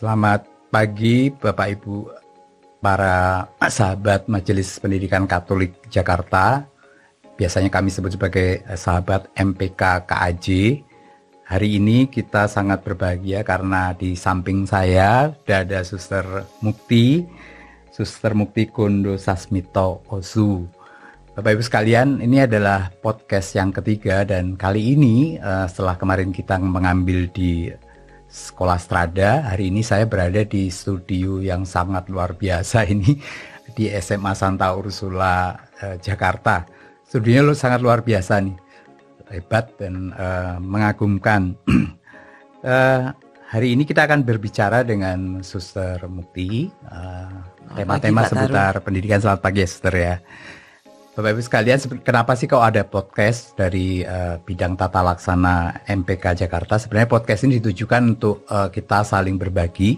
Selamat pagi Bapak Ibu para sahabat Majelis Pendidikan Katolik Jakarta. Biasanya kami sebut sebagai sahabat MPK KAJ. Hari ini kita sangat berbahagia karena di samping saya sudah ada Suster Mukti Kondo Sasmito Osu. Bapak Ibu sekalian, ini adalah podcast yang ketiga dan kali ini setelah kemarin kita mengambil di Sekolah Strada, hari ini saya berada di studio yang sangat luar biasa ini di SMA Santa Ursula Jakarta. Studionya sangat luar biasa nih, hebat dan mengagumkan. Hari ini kita akan berbicara dengan Suster Mukti, tema-tema seputar pendidikan. Selamat pagi Suster ya. Bapak Ibu sekalian, kenapa sih kok ada podcast dari bidang tata laksana MPK Jakarta? Sebenarnya podcast ini ditujukan untuk kita saling berbagi,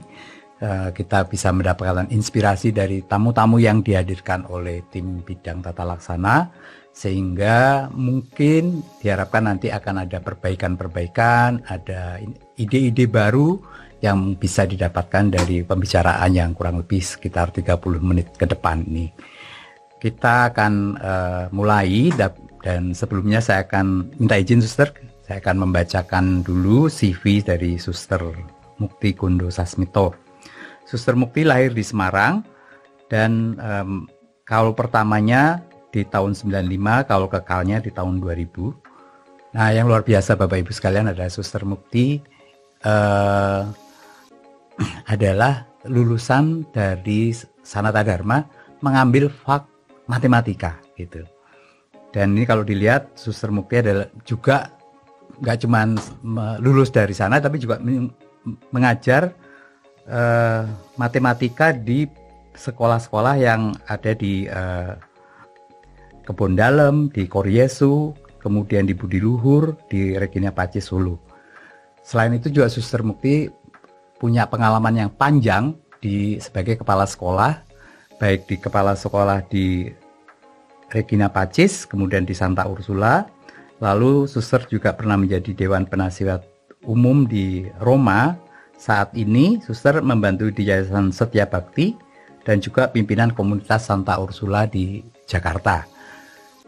kita bisa mendapatkan inspirasi dari tamu-tamu yang dihadirkan oleh tim bidang tata laksana, sehingga mungkin diharapkan nanti akan ada perbaikan-perbaikan, ada ide-ide baru yang bisa didapatkan dari pembicaraan yang kurang lebih sekitar 30 menit ke depan ini. Kita akan mulai dan sebelumnya saya akan minta izin Suster, saya akan membacakan dulu CV dari Suster Mukti Kondo Sasmito. Suster Mukti lahir di Semarang dan kaul pertamanya di tahun 95, kaul kekalnya di tahun 2000. Nah, yang luar biasa Bapak Ibu sekalian adalah Suster Mukti adalah lulusan dari Sanata Dharma, mengambil matematika gitu. Dan ini kalau dilihat Suster Mukti adalah juga nggak cuma lulus dari sana, tapi juga mengajar matematika di sekolah-sekolah yang ada di Kebon Dalem, di Koryesu, kemudian di Budi Luhur, di Regina Pacis Solo. Selain itu juga Suster Mukti punya pengalaman yang panjang sebagai kepala sekolah, baik di kepala sekolah di Regina Pacis, kemudian di Santa Ursula. Lalu Suster juga pernah menjadi Dewan Penasihat Umum di Roma. Saat ini Suster membantu di Yayasan Setia Bakti dan juga pimpinan komunitas Santa Ursula di Jakarta.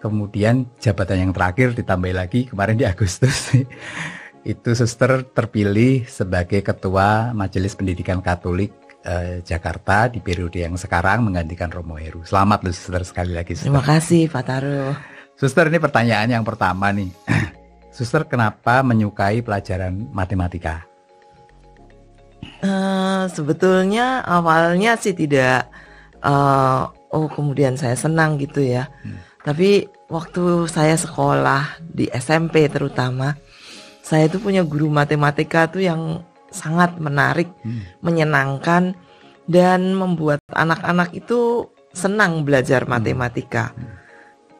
Kemudian jabatan yang terakhir ditambah lagi kemarin di Agustus itu Suster terpilih sebagai Ketua Majelis Pendidikan Katolik Jakarta di periode yang sekarang menggantikan Romo Heru. Selamat loh Suster sekali lagi Suster. Terima kasih Pak Taruh. Suster, ini pertanyaan yang pertama nih. Suster, kenapa menyukai pelajaran matematika? Sebetulnya awalnya sih tidak kemudian saya senang gitu ya. Tapi waktu saya sekolah di SMP terutama, saya itu punya guru matematika tuh yang sangat menarik, menyenangkan, dan membuat anak-anak itu senang belajar matematika.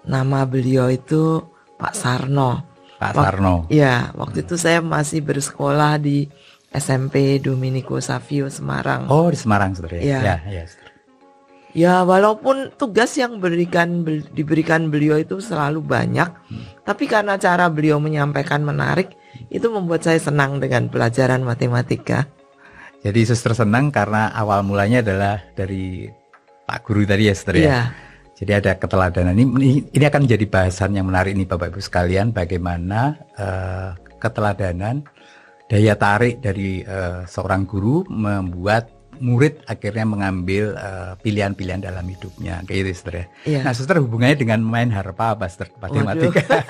Nama beliau itu Pak Sarno. Pak Sarno. Ya, waktu itu saya masih bersekolah di SMP Dominico Savio Semarang. Oh, di Semarang Saudara ya? Ya, Saudara. Ya, walaupun tugas yang diberikan beliau itu selalu banyak, tapi karena cara beliau menyampaikan menarik, itu membuat saya senang dengan pelajaran matematika. Jadi Suster senang karena awal mulanya adalah dari Pak Guru tadi ya Suster ya? Iya. Jadi ada keteladanan. Ini akan menjadi bahasan yang menarik nih Bapak Ibu sekalian, bagaimana keteladanan, daya tarik dari seorang guru membuat murid akhirnya mengambil pilihan-pilihan dalam hidupnya, kayak gitu Suster ya. Iya. Nah Suster, hubungannya dengan main harpa apa Suster? Matematika.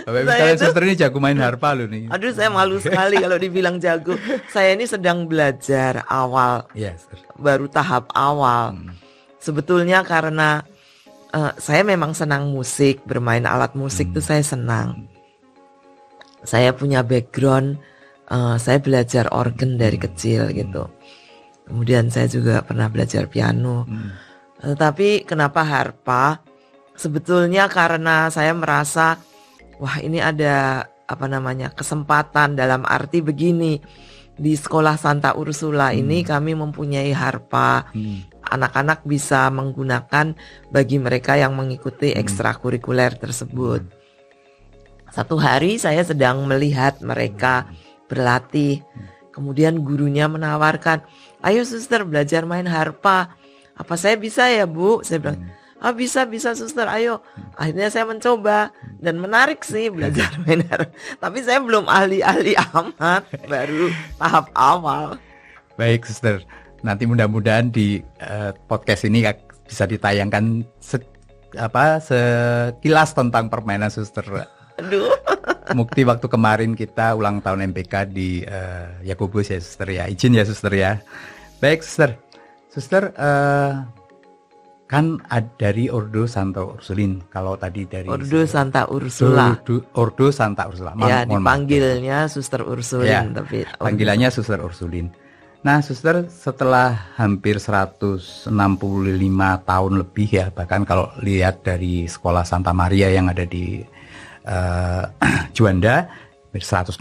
Bapak Ibu sekalian, Suster ini jago main harpa loh nih. Aduh, saya malu sekali kalau dibilang jago. Saya ini sedang belajar awal, baru tahap awal. Sebetulnya karena saya memang senang musik, bermain alat musik tuh saya senang. Saya punya background, saya belajar organ dari kecil gitu. Kemudian saya juga pernah belajar piano. Tapi kenapa harpa? Sebetulnya karena saya merasa, wah ini ada kesempatan dalam arti begini. Di sekolah Santa Ursula ini kami mempunyai harpa. Anak-anak bisa menggunakan bagi mereka yang mengikuti ekstrakurikuler tersebut. Satu hari saya sedang melihat mereka berlatih Kemudian gurunya menawarkan, ayo suster belajar main harpa. Apa saya bisa ya Bu? Saya bilang, bisa suster, ayo. Akhirnya saya mencoba dan menarik sih belajar main harpa. Tapi saya belum ahli-ahli amat, baru tahap awal. Baik suster, nanti mudah-mudahan di podcast ini bisa ditayangkan sekilas tentang permainan suster. Aduh. Mukti waktu kemarin kita ulang tahun MPK di Yakobus ya suster ya. Izin ya suster ya. Baik suster. Suster kan dari Ordo Santa Ursulin. Kalau tadi dari Ordo Santa Ursula. Ordo Santa Ursula. Ya, dipanggilnya Suster Ursulin ya, tapi panggilannya Suster Ursulin. Nah, suster setelah hampir 165 tahun lebih ya, bahkan kalau lihat dari sekolah Santa Maria yang ada di Juanda, 168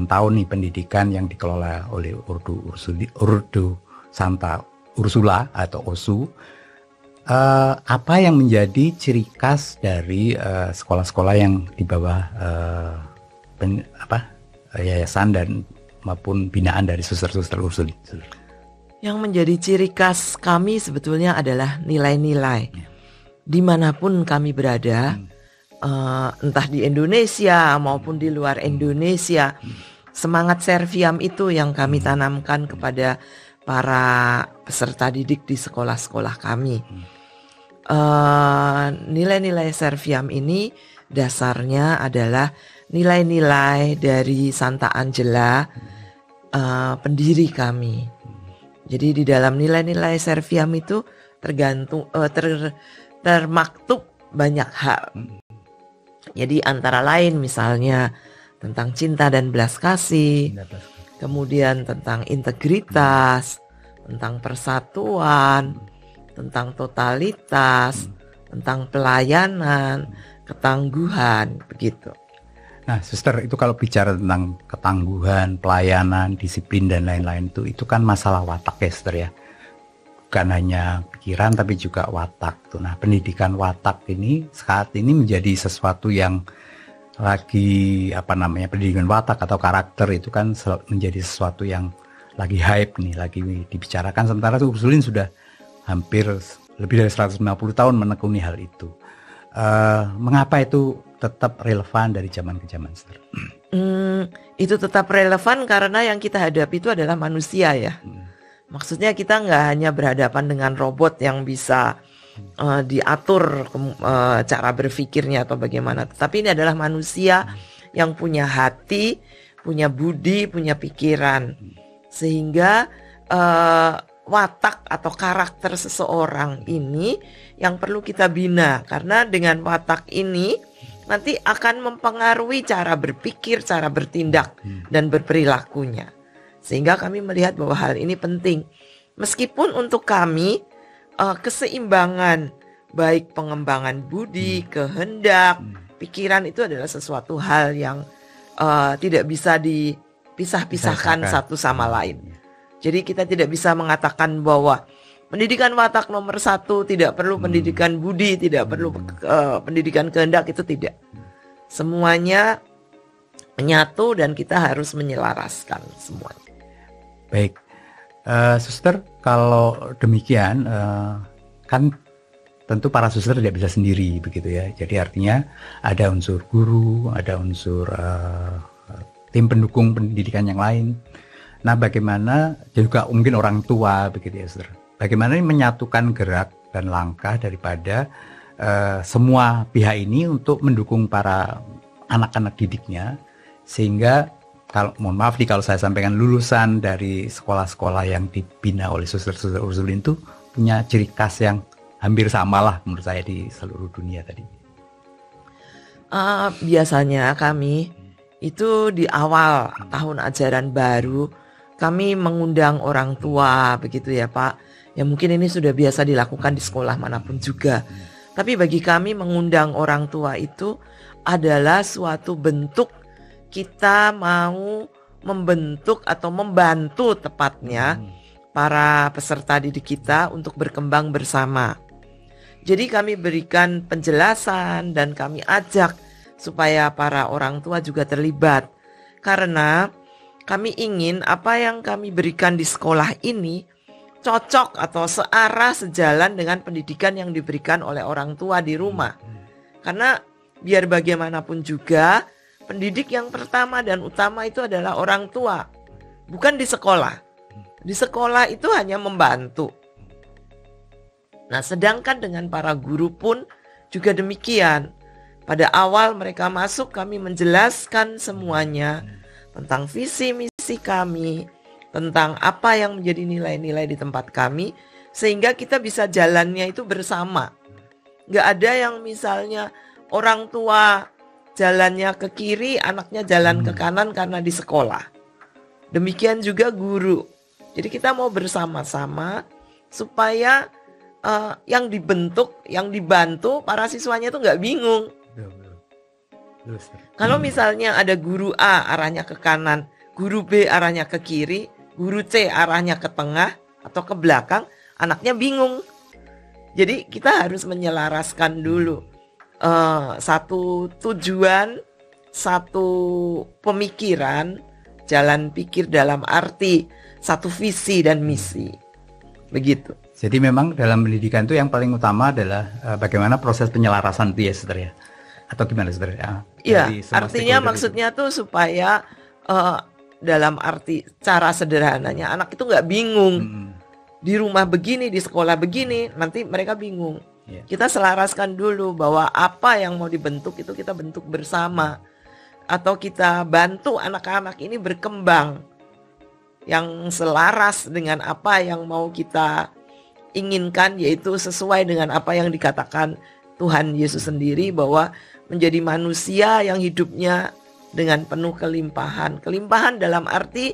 tahun nih pendidikan yang dikelola oleh Ordo Santa Ursula atau OSU. Apa yang menjadi ciri khas dari sekolah-sekolah yang di bawah yayasan dan maupun binaan dari suster-suster Ursuli? Yang menjadi ciri khas kami sebetulnya adalah nilai-nilai. Dimanapun kami berada, entah di Indonesia maupun di luar Indonesia, semangat Serviam itu yang kami tanamkan kepada para peserta didik di sekolah-sekolah kami. Nilai-nilai Serviam ini dasarnya adalah nilai-nilai dari Santa Angela, pendiri kami. Jadi di dalam nilai-nilai Serviam itu termaktub banyak hal. Jadi antara lain misalnya tentang cinta dan belas kasih, kemudian tentang integritas, tentang persatuan, tentang totalitas, tentang pelayanan, ketangguhan, begitu. Nah, suster, itu kalau bicara tentang ketangguhan, pelayanan, disiplin dan lain-lain itu kan masalah watak ya, suster ya. Bukan hanya pikiran tapi juga watak tuh. Nah, pendidikan watak ini saat ini menjadi sesuatu yang lagi pendidikan watak atau karakter itu kan menjadi sesuatu yang lagi hype nih, lagi dibicarakan, sementara Ursulin sudah hampir lebih dari 150 tahun menekuni hal itu. Mengapa itu tetap relevan dari zaman ke zaman, Sister? Itu tetap relevan karena yang kita hadapi itu adalah manusia ya. Maksudnya kita nggak hanya berhadapan dengan robot yang bisa diatur cara berpikirnya atau bagaimana, tetapi ini adalah manusia yang punya hati, punya budi, punya pikiran, sehingga watak atau karakter seseorang ini yang perlu kita bina, karena dengan watak ini nanti akan mempengaruhi cara berpikir, cara bertindak dan berperilakunya. Sehingga kami melihat bahwa hal ini penting. Meskipun untuk kami keseimbangan baik pengembangan budi, kehendak, pikiran itu adalah sesuatu hal yang tidak bisa dipisah-pisahkan satu sama lain. Jadi kita tidak bisa mengatakan bahwa pendidikan watak nomor 1 tidak perlu pendidikan budi, tidak perlu pendidikan kehendak, itu tidak. Semuanya menyatu dan kita harus menyelaraskan semuanya. Baik, suster, kalau demikian kan tentu para suster tidak bisa sendiri begitu ya. Jadi artinya ada unsur guru, ada unsur tim pendukung pendidikan yang lain. Nah, bagaimana juga mungkin orang tua begitu ya, suster. Bagaimana ini menyatukan gerak dan langkah daripada semua pihak ini untuk mendukung para anak-anak didiknya, sehingga mohon maaf nih kalau saya sampaikan, lulusan dari sekolah-sekolah yang dibina oleh suster-suster Ursulin itu punya ciri khas yang hampir sama lah menurut saya di seluruh dunia tadi. Biasanya kami itu di awal tahun ajaran baru kami mengundang orang tua begitu ya Pak. Ya mungkin ini sudah biasa dilakukan di sekolah manapun juga. Tapi bagi kami mengundang orang tua itu adalah suatu bentuk kita mau membentuk atau membantu tepatnya para peserta didik kita untuk berkembang bersama. Jadi kami berikan penjelasan dan kami ajak supaya para orang tua juga terlibat. Karena kami ingin apa yang kami berikan di sekolah ini cocok atau searah sejalan dengan pendidikan yang diberikan oleh orang tua di rumah. Karena biar bagaimanapun juga pendidik yang pertama dan utama itu adalah orang tua, bukan di sekolah. Di sekolah itu hanya membantu. Nah, sedangkan dengan para guru pun juga demikian. Pada awal mereka masuk, kami menjelaskan semuanya tentang visi misi kami, tentang apa yang menjadi nilai-nilai di tempat kami, sehingga kita bisa jalannya itu bersama. Gak ada yang misalnya orang tua jalannya ke kiri, anaknya jalan ke kanan karena di sekolah. Demikian juga guru. Jadi kita mau bersama-sama supaya yang dibentuk, yang dibantu para siswanya itu gak bingung. Kalau misalnya ada guru A arahnya ke kanan, guru B arahnya ke kiri, guru C arahnya ke tengah atau ke belakang, anaknya bingung. Jadi kita harus menyelaraskan dulu satu tujuan, satu pemikiran, jalan pikir dalam arti satu visi dan misi. Begitu. Jadi memang dalam pendidikan itu yang paling utama adalah bagaimana proses penyelarasan itu ya, Sister ya? Atau gimana, Sister? Iya, artinya maksudnya tuh supaya dalam arti cara sederhananya anak itu nggak bingung. Di rumah begini, di sekolah begini, nanti mereka bingung. Kita selaraskan dulu bahwa apa yang mau dibentuk itu kita bentuk bersama. Atau kita bantu anak-anak ini berkembang yang selaras dengan apa yang mau kita inginkan, yaitu sesuai dengan apa yang dikatakan Tuhan Yesus sendiri, bahwa menjadi manusia yang hidupnya dengan penuh kelimpahan. Kelimpahan dalam arti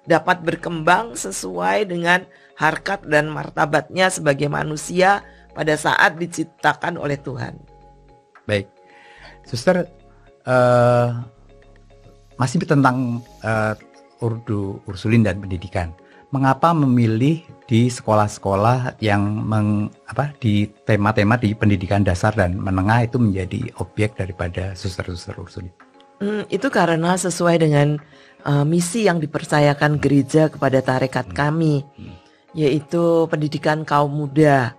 dapat berkembang sesuai dengan harkat dan martabatnya sebagai manusia pada saat diciptakan oleh Tuhan. Baik, Suster, masih tentang Ursulin dan pendidikan. Mengapa memilih di sekolah-sekolah yang di tema-tema di pendidikan dasar dan menengah itu menjadi objek daripada suster-suster Ursulin? Itu karena sesuai dengan misi yang dipercayakan gereja kepada tarekat kami, yaitu pendidikan kaum muda.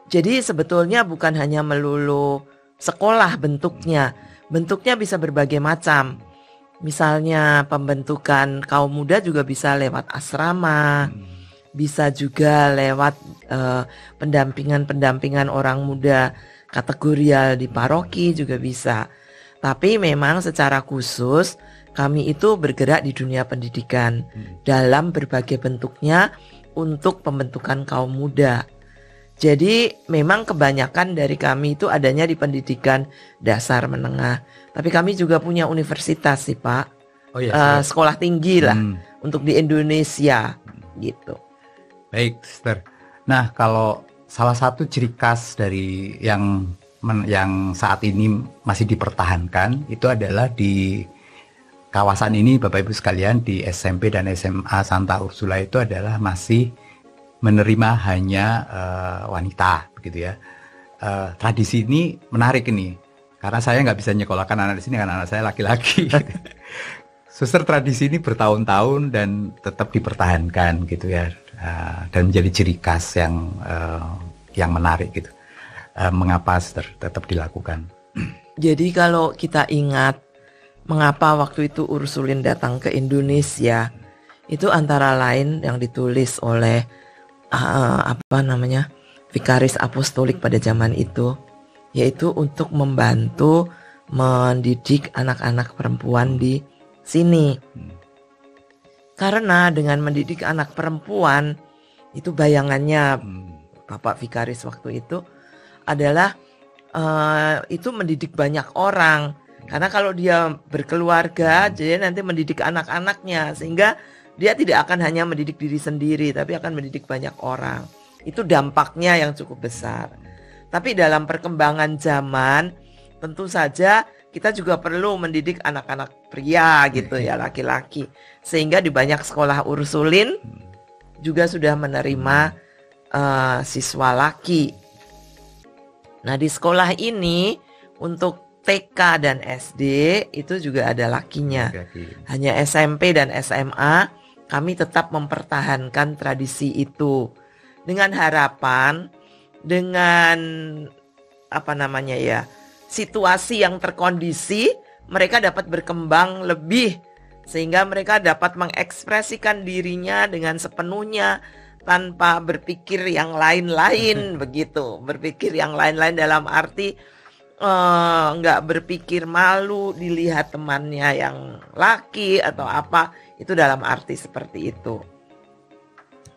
Jadi sebetulnya bukan hanya melulu sekolah bentuknya bisa berbagai macam. Misalnya pembentukan kaum muda juga bisa lewat asrama, bisa juga lewat pendampingan orang muda kategorial di paroki juga bisa. Tapi memang secara khusus kami itu bergerak di dunia pendidikan dalam berbagai bentuknya untuk pembentukan kaum muda. Jadi memang kebanyakan dari kami itu adanya di pendidikan dasar menengah. Tapi kami juga punya universitas sih Pak. Sekolah tinggi lah untuk di Indonesia gitu. Baik, Sister. Nah, kalau salah satu ciri khas dari yang saat ini masih dipertahankan itu adalah di kawasan ini, Bapak Ibu sekalian, di SMP dan SMA Santa Ursula itu adalah masih menerima hanya wanita, begitu ya. Tradisi ini menarik ini, karena saya nggak bisa nyekolahkan anak di sini karena anak saya laki-laki. Suster, tradisi ini bertahun-tahun dan tetap dipertahankan, gitu ya, dan menjadi ciri khas yang menarik, gitu. Mengapa, Suster, tetap dilakukan? Jadi kalau kita ingat mengapa waktu itu Ursulin datang ke Indonesia, itu antara lain yang ditulis oleh Vikaris Apostolik pada zaman itu, yaitu untuk membantu mendidik anak-anak perempuan di sini. Karena dengan mendidik anak perempuan itu bayangannya Bapak Vikaris waktu itu adalah itu mendidik banyak orang. Karena kalau dia berkeluarga, jadi nanti mendidik anak-anaknya, sehingga dia tidak akan hanya mendidik diri sendiri, tapi akan mendidik banyak orang. Itu dampaknya yang cukup besar. Tapi dalam perkembangan zaman, tentu saja kita juga perlu mendidik anak-anak pria gitu ya, laki-laki. Sehingga di banyak sekolah Ursulin juga sudah menerima siswa laki. Nah, di sekolah ini untuk TK dan SD itu juga ada lakinya. Hanya SMP dan SMA kami tetap mempertahankan tradisi itu dengan harapan, dengan situasi yang terkondisi, mereka dapat berkembang lebih sehingga mereka dapat mengekspresikan dirinya dengan sepenuhnya tanpa berpikir yang lain-lain begitu. Berpikir yang lain-lain dalam arti nggak berpikir malu dilihat temannya yang laki atau apa, itu dalam arti seperti itu.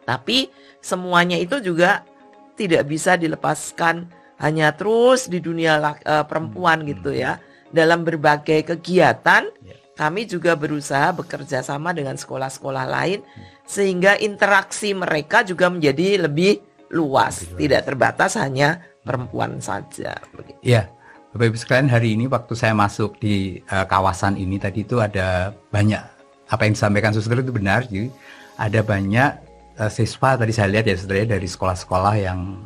Tapi semuanya itu juga tidak bisa dilepaskan hanya terus di dunia perempuan gitu ya. Dalam berbagai kegiatan kami juga berusaha bekerja sama dengan sekolah-sekolah lain sehingga interaksi mereka juga menjadi lebih luas, tidak terbatas hanya perempuan saja. Iya. Bapak Ibu sekalian, hari ini waktu saya masuk di kawasan ini tadi itu ada banyak, apa yang disampaikan Suster itu benar. Jadi ada banyak siswa tadi saya lihat ya Suster ya, dari sekolah-sekolah yang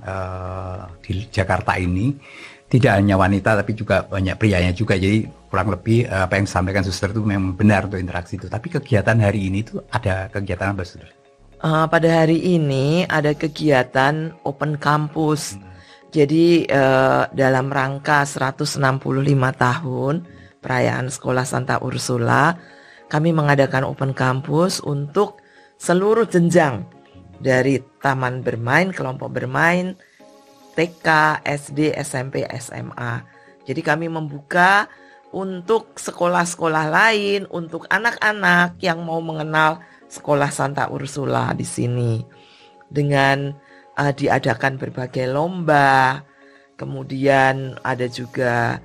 di Jakarta ini, tidak hanya wanita tapi juga banyak prianya juga. Jadi kurang lebih apa yang disampaikan Suster itu memang benar untuk interaksi itu. Tapi kegiatan hari ini itu ada kegiatan apa Suster? Pada hari ini ada kegiatan Open Campus. Jadi dalam rangka 165 tahun perayaan Sekolah Santa Ursula, kami mengadakan Open Campus untuk seluruh jenjang dari taman bermain, kelompok bermain, TK, SD, SMP, SMA. Jadi kami membuka untuk sekolah-sekolah lain, untuk anak-anak yang mau mengenal Sekolah Santa Ursula di sini dengan diadakan berbagai lomba, kemudian ada juga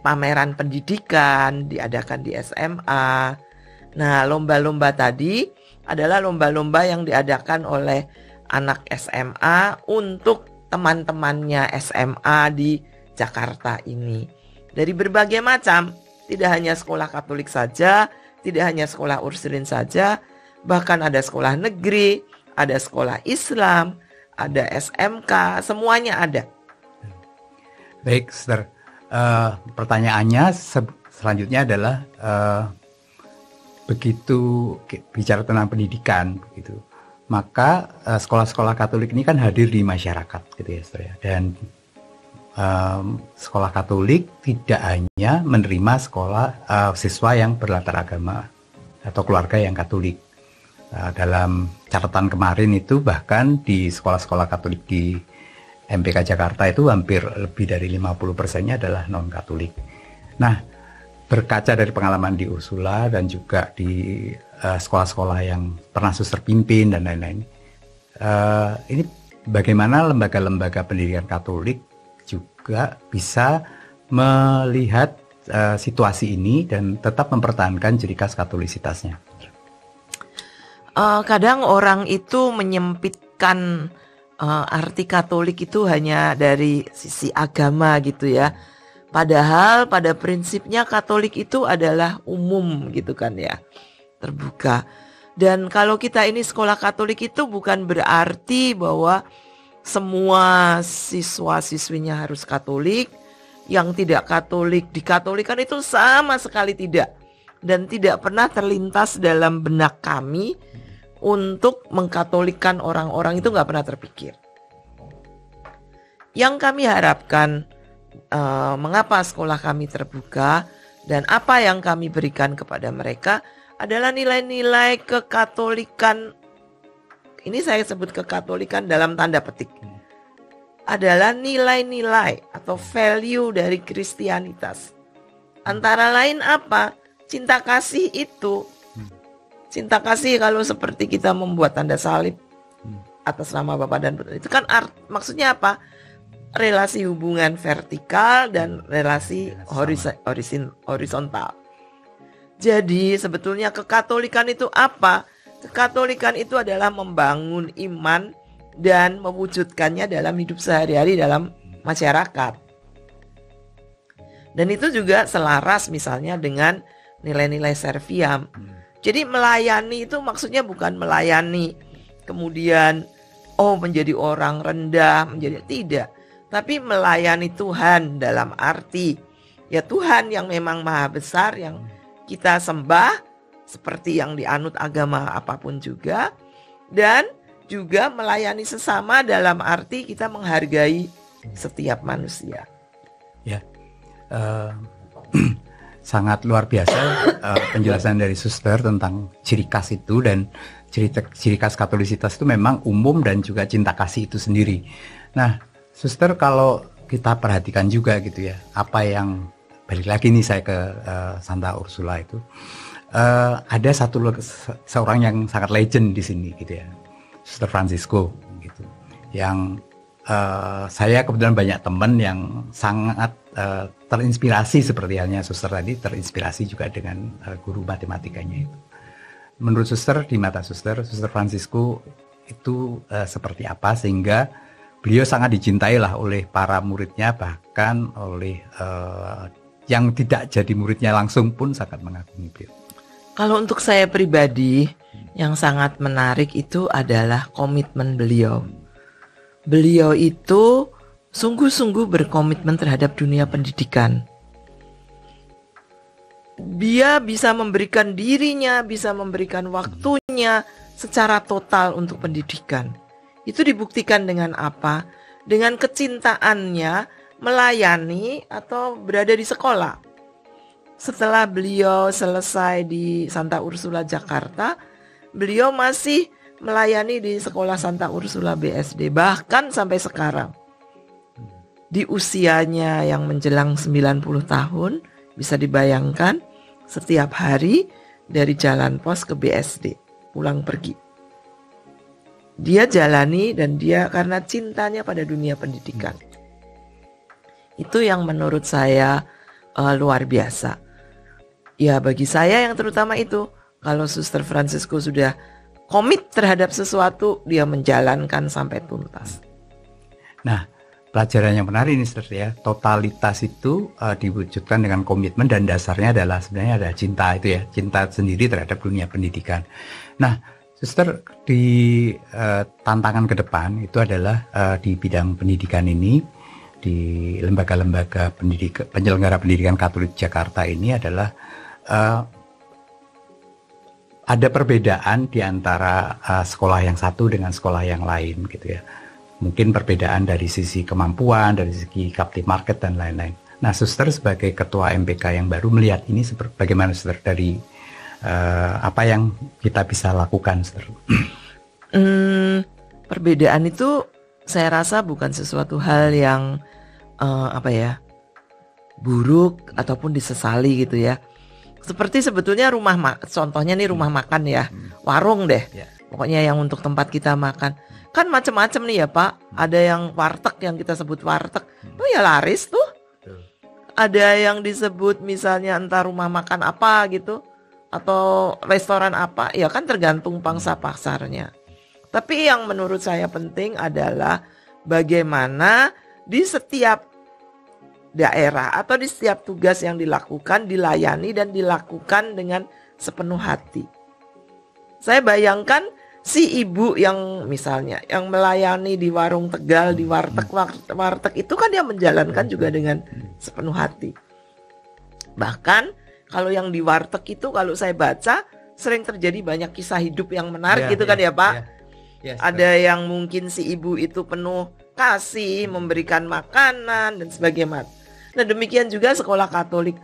pameran pendidikan diadakan di SMA. Nah, lomba-lomba tadi adalah lomba-lomba yang diadakan oleh anak SMA untuk teman-temannya SMA di Jakarta ini. Dari berbagai macam, tidak hanya sekolah Katolik saja, tidak hanya sekolah Ursulin saja, bahkan ada sekolah negeri, ada sekolah Islam, ada SMK, semuanya ada. Baik, Sister. Pertanyaannya selanjutnya adalah begitu bicara tentang pendidikan, begitu, maka sekolah-sekolah Katolik ini kan hadir di masyarakat, gitu ya, Sister ya. Dan sekolah Katolik tidak hanya menerima siswa yang berlatar agama atau keluarga yang Katolik. Dalam catatan kemarin itu bahkan di sekolah-sekolah Katolik di MPK Jakarta itu hampir lebih dari 50%-nya adalah non-Katolik. Nah, berkaca dari pengalaman di Ursula dan juga di sekolah-sekolah yang pernah Suster pimpin dan lain-lain, ini bagaimana lembaga-lembaga pendidikan Katolik juga bisa melihat situasi ini dan tetap mempertahankan ciri khas katolisitasnya? Kadang orang itu menyempitkan arti Katolik itu hanya dari sisi agama gitu ya. Padahal pada prinsipnya Katolik itu adalah umum gitu kan ya, terbuka. Dan kalau kita ini sekolah Katolik itu bukan berarti bahwa semua siswa-siswinya harus Katolik. Yang tidak Katolik dikatolikan itu sama sekali tidak. Dan tidak pernah terlintas dalam benak kami untuk mengkatolikan orang-orang, itu nggak pernah terpikir. Yang kami harapkan, mengapa sekolah kami terbuka dan apa yang kami berikan kepada mereka adalah nilai-nilai kekatolikan. Ini saya sebut kekatolikan dalam tanda petik. Adalah nilai-nilai atau value dari Kristianitas. Antara lain apa? Cinta kasih itu. Cinta kasih kalau seperti kita membuat tanda salib atas nama Bapa dan Putra, itu kan maksudnya apa? Relasi hubungan vertikal dan relasi horizontal. Jadi sebetulnya kekatolikan itu apa? Kekatolikan itu adalah membangun iman dan mewujudkannya dalam hidup sehari-hari dalam masyarakat. Dan itu juga selaras misalnya dengan nilai-nilai Serviam. Jadi melayani itu maksudnya bukan melayani kemudian menjadi orang rendah, menjadi tidak. Tapi melayani Tuhan dalam arti ya Tuhan yang memang maha besar yang kita sembah seperti yang dianut agama apapun juga, dan juga melayani sesama dalam arti kita menghargai setiap manusia. Ya, sangat luar biasa penjelasan dari Suster tentang ciri khas itu, dan ciri khas Katolisitas itu memang umum dan juga cinta kasih itu sendiri. Nah, Suster, kalau kita perhatikan juga gitu ya, apa yang balik lagi nih saya ke Santa Ursula itu, ada seorang yang sangat legend di sini gitu ya, Suster Francisco gitu, yang saya kebetulan banyak teman yang sangat terinspirasi seperti halnya Suster tadi, terinspirasi juga dengan guru matematikanya itu. Menurut Suster, di mata Suster Francisco itu seperti apa sehingga beliau sangat dicintai lah oleh para muridnya, bahkan oleh yang tidak jadi muridnya langsung pun sangat mengagumi beliau. Kalau untuk saya pribadi, yang sangat menarik itu adalah komitmen beliau. Beliau itu sungguh-sungguh berkomitmen terhadap dunia pendidikan. Dia bisa memberikan dirinya, bisa memberikan waktunya secara total untuk pendidikan. Itu dibuktikan dengan apa? Dengan kecintaannya melayani atau berada di sekolah. Setelah beliau selesai di Santa Ursula Jakarta, beliau masih melayani di sekolah Santa Ursula BSD, bahkan sampai sekarang. Di usianya yang menjelang 90 tahun, bisa dibayangkan setiap hari dari Jalan Pos ke BSD, pulang pergi. Dia jalani, dan dia karena cintanya pada dunia pendidikan. Itu yang menurut saya luar biasa. Ya bagi saya yang terutama itu, kalau Suster Francisco sudah komit terhadap sesuatu, dia menjalankan sampai tuntas. Nah, pelajaran yang menarik ini Suster ya, totalitas itu diwujudkan dengan komitmen, dan dasarnya adalah sebenarnya ada cinta itu ya, cinta sendiri terhadap dunia pendidikan. Nah, Suster, di tantangan ke depan itu adalah di bidang pendidikan ini, di lembaga-lembaga penyelenggara pendidikan Katolik Jakarta ini adalah ada perbedaan di antara sekolah yang satu dengan sekolah yang lain gitu ya. Mungkin perbedaan dari sisi kemampuan, dari segi captive market dan lain-lain. Nah, Suster sebagai ketua MPK yang baru melihat ini bagaimana Suster, dari apa yang kita bisa lakukan Suster? Perbedaan itu saya rasa bukan sesuatu hal yang buruk ataupun disesali gitu ya. Seperti sebetulnya contohnya nih rumah makan ya, warung deh. Pokoknya yang untuk tempat kita makan. Kan macam-macam nih ya Pak. Ada yang warteg, yang kita sebut warteg. Oh ya laris tuh. Ada yang disebut misalnya entah rumah makan apa gitu, atau restoran apa, ya kan tergantung pangsa pasarnya. Tapi yang menurut saya penting adalah bagaimana di setiap daerah atau di setiap tugas yang dilakukan, dilayani dan dilakukan dengan sepenuh hati. Saya bayangkan si ibu yang misalnya yang melayani di warung Tegal, di warteg itu kan dia menjalankan juga dengan sepenuh hati. Bahkan kalau yang di warteg itu kalau saya baca sering terjadi banyak kisah hidup yang menarik kan ya Pak. Ada yang mungkin si ibu itu penuh kasih, memberikan makanan dan sebagainya. Nah demikian juga sekolah Katolik.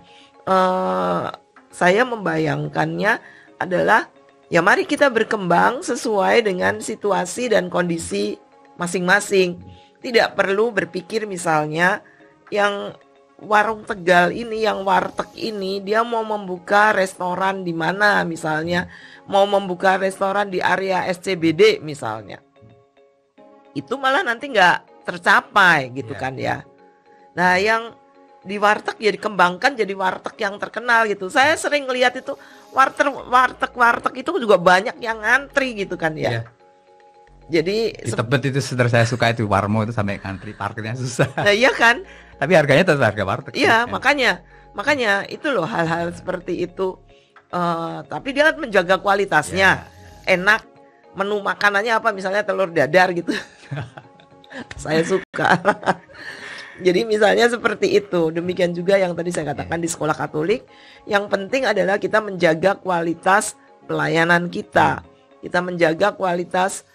Saya membayangkannya adalah ya mari kita berkembang sesuai dengan situasi dan kondisi masing-masing. Tidak perlu berpikir misalnya yang warung Tegal ini, yang warteg ini, dia mau membuka restoran di mana misalnya, mau membuka restoran di area SCBD misalnya. Itu malah nanti nggak tercapai gitu kan ya. Nah yang di warteg ya dikembangkan jadi warteg yang terkenal gitu. Saya sering lihat itu warteg itu juga banyak yang ngantri gitu kan ya. Jadi di Tebet itu saya suka itu warmo itu sampai ngantri, parkirnya susah. Nah, iya kan? Tapi harganya tetap harga warteg. Iya, makanya itu loh hal-hal seperti itu. Tapi dia menjaga kualitasnya, enak. Menu makanannya apa? Misalnya telur dadar gitu. Saya suka. Jadi misalnya seperti itu. Demikian juga yang tadi saya katakan di sekolah Katolik. Yang penting adalah kita menjaga kualitas pelayanan kita. Kita menjaga kualitas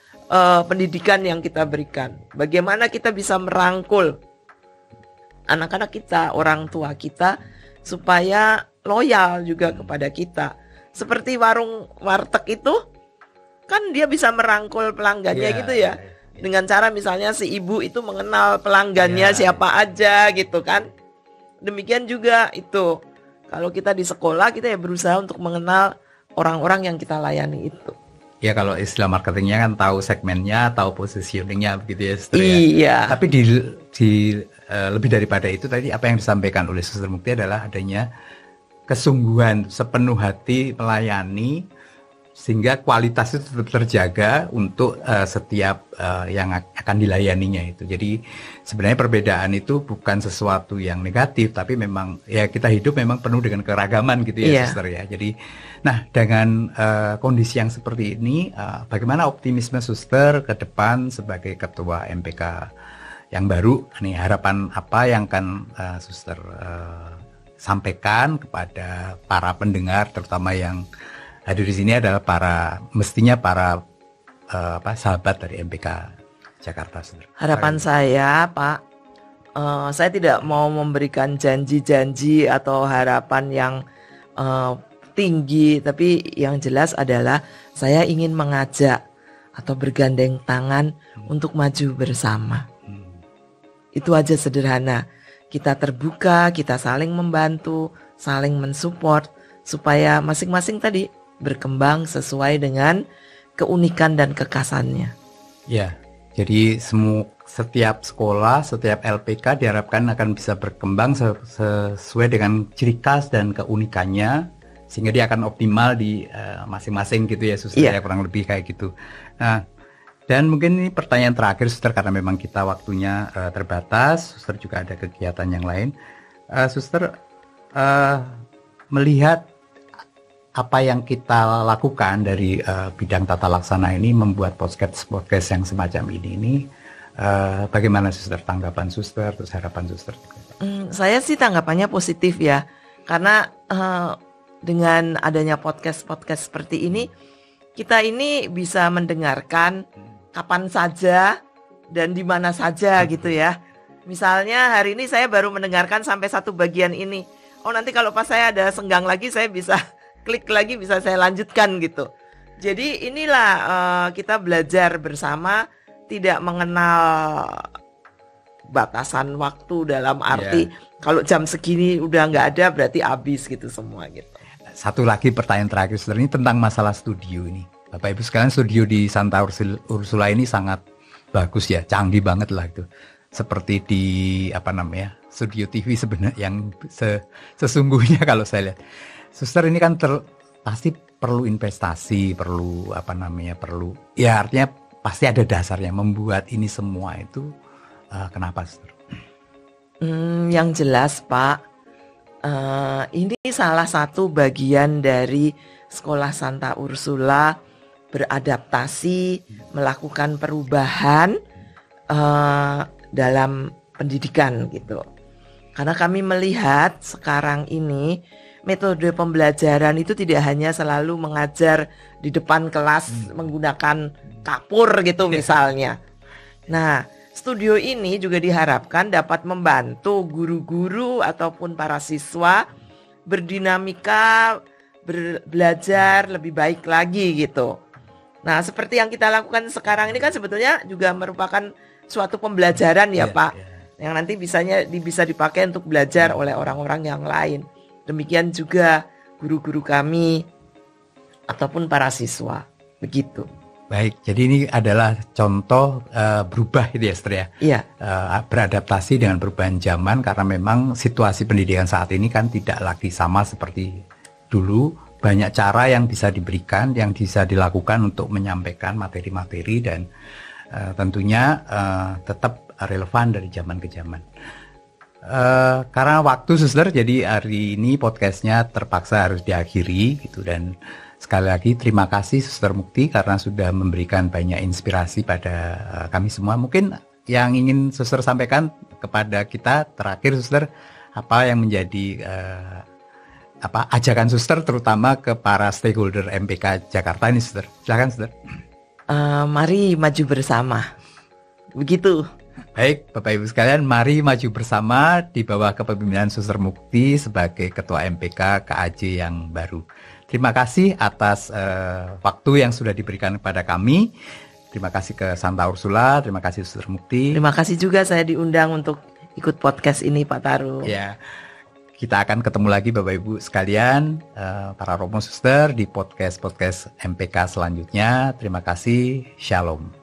pendidikan yang kita berikan. Bagaimana kita bisa merangkul anak-anak kita, orang tua kita, supaya loyal juga kepada kita. Seperti warung warteg itu, kan dia bisa merangkul pelanggannya gitu ya. Dengan cara misalnya si ibu itu mengenal pelanggannya siapa aja gitu kan. Demikian juga itu. Kalau kita di sekolah, kita ya berusaha untuk mengenal orang-orang yang kita layani itu. Ya kalau istilah marketingnya kan tahu segmennya, tahu positioningnya begitu ya, Suster, iya. Tapi lebih daripada itu tadi apa yang disampaikan oleh Suster Mukti adalah adanya kesungguhan sepenuh hati melayani sehingga kualitas itu tetap terjaga untuk setiap yang akan dilayaninya itu. Jadi sebenarnya perbedaan itu bukan sesuatu yang negatif, tapi memang ya kita hidup memang penuh dengan keragaman gitu ya, Suster ya. Jadi nah dengan kondisi yang seperti ini, bagaimana optimisme Suster ke depan sebagai ketua MPK yang baru? Nih harapan apa yang akan Suster sampaikan kepada para pendengar, terutama yang hadir di sini adalah mestinya para sahabat dari MPK Jakarta. Harapan saya, Pak, saya tidak mau memberikan janji-janji atau harapan yang tinggi, tapi yang jelas adalah saya ingin mengajak atau bergandeng tangan untuk maju bersama. Itu aja sederhana. Kita terbuka, kita saling membantu, saling mensupport supaya masing-masing tadi berkembang sesuai dengan keunikan dan kekhasannya. Ya, jadi setiap sekolah, setiap LPK diharapkan akan bisa berkembang sesuai dengan ciri khas dan keunikannya, sehingga dia akan optimal di masing-masing gitu ya, Suster, ya kurang lebih kayak gitu. Nah, dan mungkin ini pertanyaan terakhir, Suster, karena memang kita waktunya terbatas, Suster juga ada kegiatan yang lain. Suster melihat apa yang kita lakukan dari bidang tata laksana ini membuat podcast yang semacam ini bagaimana Suster tanggapan Suster, terus harapan Suster? Saya sih tanggapannya positif ya, karena dengan adanya podcast seperti ini, kita ini bisa mendengarkan kapan saja dan di mana saja gitu ya. Misalnya hari ini saya baru mendengarkan sampai satu bagian ini. Oh nanti kalau pas saya ada senggang lagi saya bisa klik lagi, bisa saya lanjutkan gitu. Jadi inilah kita belajar bersama, tidak mengenal batasan waktu dalam arti kalau jam segini udah nggak ada berarti habis gitu semua gitu. Satu lagi pertanyaan terakhir, Suster, ini tentang masalah studio ini. Bapak Ibu sekalian, studio di Santa Ursula ini sangat bagus ya, canggih banget lah itu. Seperti di studio TV sebenarnya yang sesungguhnya kalau saya lihat. Suster, ini kan pasti perlu investasi, perlu artinya pasti ada dasarnya membuat ini semua itu. Kenapa, Suster? Yang jelas, Pak, ini salah satu bagian dari Sekolah Santa Ursula beradaptasi, melakukan perubahan dalam pendidikan gitu. Karena kami melihat sekarang ini metode pembelajaran itu tidak hanya selalu mengajar di depan kelas menggunakan kapur gitu misalnya. Nah, studio ini juga diharapkan dapat membantu guru-guru ataupun para siswa berdinamika, belajar lebih baik lagi gitu. Nah, seperti yang kita lakukan sekarang ini kan sebetulnya juga merupakan suatu pembelajaran ya Pak, yang nanti bisa dipakai untuk belajar oleh orang-orang yang lain. Demikian juga guru-guru kami ataupun para siswa, begitu. Baik, jadi ini adalah contoh berubah gitu ya, Suster ya. Iya. Beradaptasi dengan perubahan zaman karena memang situasi pendidikan saat ini kan tidak lagi sama seperti dulu. Banyak cara yang bisa diberikan, yang bisa dilakukan untuk menyampaikan materi-materi dan tentunya tetap relevan dari zaman ke zaman. Karena waktu, Suster, jadi hari ini podcastnya terpaksa harus diakhiri gitu. Dan sekali lagi terima kasih Suster Mukti karena sudah memberikan banyak inspirasi pada kami semua. Mungkin yang ingin Suster sampaikan kepada kita terakhir Suster, apa yang menjadi ajakan Suster terutama ke para stakeholder MPK Jakarta ini Suster. Silakan Suster. Mari maju bersama. Begitu. Baik, Bapak Ibu sekalian, mari maju bersama di bawah kepemimpinan Suster Mukti sebagai Ketua MPK KAJ yang baru. Terima kasih atas waktu yang sudah diberikan kepada kami. Terima kasih ke Santa Ursula, terima kasih Suster Mukti. Terima kasih juga saya diundang untuk ikut podcast ini Pak Taru. Ya, kita akan ketemu lagi Bapak Ibu sekalian, para Romo Suster di podcast MPK selanjutnya. Terima kasih, Shalom.